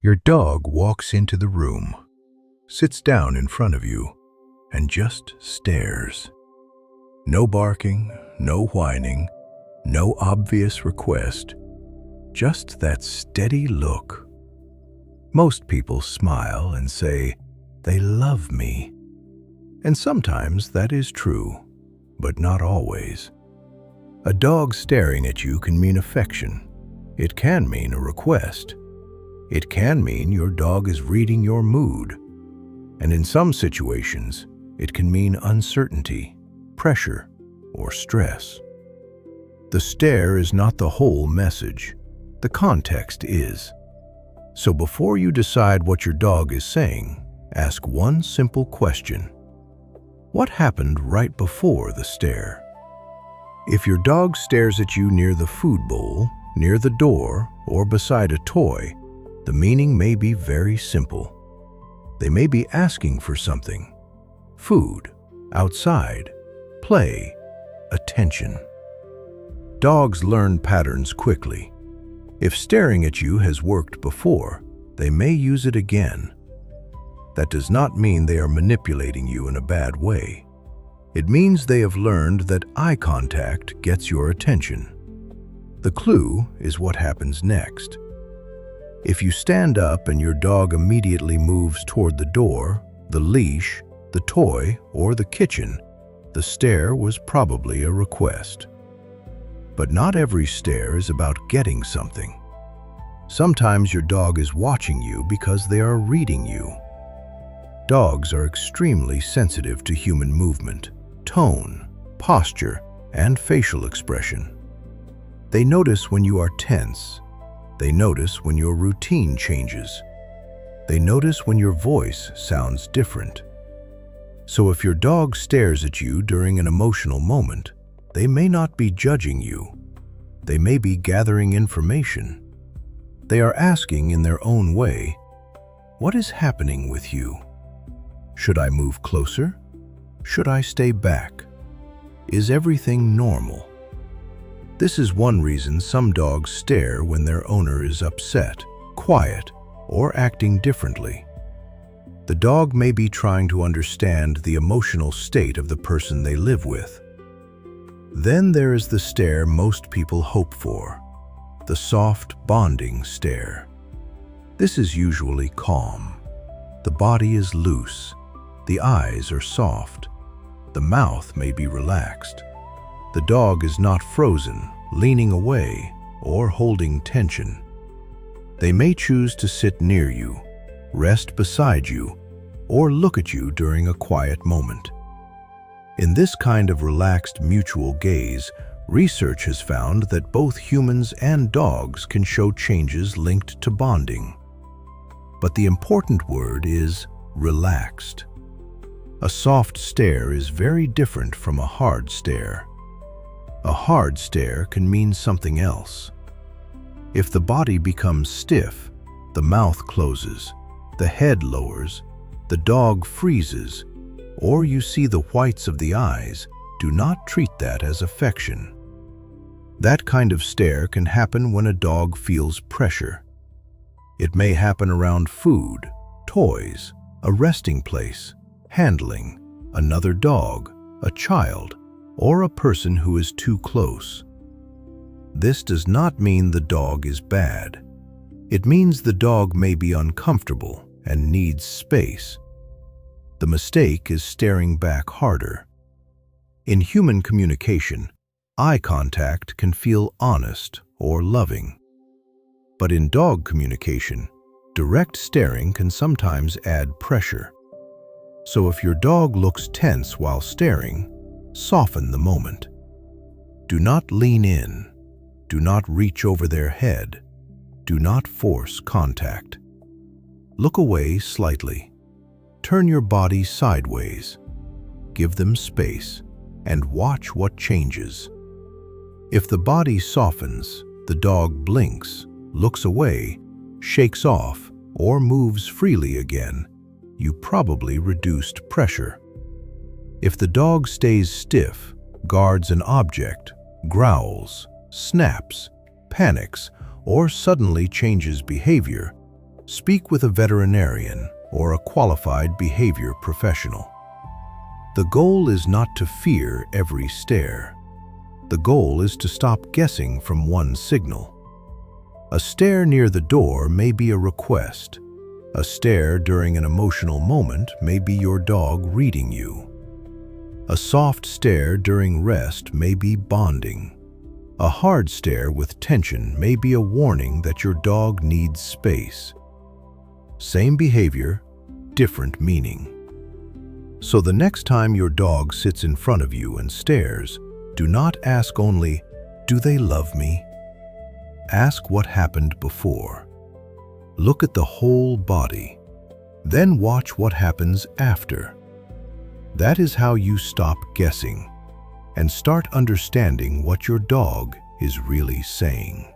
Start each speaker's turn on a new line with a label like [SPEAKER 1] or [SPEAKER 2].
[SPEAKER 1] Your dog walks into the room, sits down in front of you, and just stares. No barking, no whining, no obvious request, just that steady look. Most people smile and say, "They love me." And sometimes that is true, but not always. A dog staring at you can mean affection. It can mean a request. It can mean your dog is reading your mood. And in some situations, it can mean uncertainty, pressure, or stress. The stare is not the whole message. The context is. So before you decide what your dog is saying, ask one simple question. What happened right before the stare? If your dog stares at you near the food bowl, near the door, or beside a toy, the meaning may be very simple. They may be asking for something: food, outside, play, attention. Dogs learn patterns quickly. If staring at you has worked before, they may use it again. That does not mean they are manipulating you in a bad way. It means they have learned that eye contact gets your attention. The clue is what happens next. If you stand up and your dog immediately moves toward the door, the leash, the toy, or the kitchen, the stare was probably a request. But not every stare is about getting something. Sometimes your dog is watching you because they are reading you. Dogs are extremely sensitive to human movement, tone, posture, and facial expression. They notice when you are tense. They notice when your routine changes. They notice when your voice sounds different. So if your dog stares at you during an emotional moment, they may not be judging you. They may be gathering information. They are asking in their own way, "What is happening with you? Should I move closer? Should I stay back? Is everything normal?" This is one reason some dogs stare when their owner is upset, quiet, or acting differently. The dog may be trying to understand the emotional state of the person they live with. Then there is the stare most people hope for, the soft, bonding stare. This is usually calm. The body is loose. The eyes are soft. The mouth may be relaxed. The dog is not frozen, leaning away, or holding tension. They may choose to sit near you, rest beside you, or look at you during a quiet moment. In this kind of relaxed mutual gaze, research has found that both humans and dogs can show changes linked to bonding. But the important word is relaxed. A soft stare is very different from a hard stare. A hard stare can mean something else. If the body becomes stiff, the mouth closes, the head lowers, the dog freezes, or you see the whites of the eyes, do not treat that as affection. That kind of stare can happen when a dog feels pressure. It may happen around food, toys, a resting place, handling, another dog, a child, or a person who is too close. This does not mean the dog is bad. It means the dog may be uncomfortable and needs space. The mistake is staring back harder. In human communication, eye contact can feel honest or loving. But in dog communication, direct staring can sometimes add pressure. So if your dog looks tense while staring, soften the moment. Do not lean in. Do not reach over their head. Do not force contact. Look away slightly. Turn your body sideways. Give them space and watch what changes. If the body softens, the dog blinks, looks away, shakes off, or moves freely again, you probably reduced pressure. If the dog stays stiff, guards an object, growls, snaps, panics, or suddenly changes behavior, Speak with a veterinarian or a qualified behavior professional. The goal is not to fear every stare. The goal is to stop guessing from one signal. A stare near the door may be a request. A stare during an emotional moment may be your dog reading you. A soft stare during rest may be bonding. A hard stare with tension may be a warning that your dog needs space. Same behavior, different meaning. So the next time your dog sits in front of you and stares, do not ask only, "Do they love me?" Ask what happened before. Look at the whole body. Then watch what happens after. That is how you stop guessing and start understanding what your dog is really saying.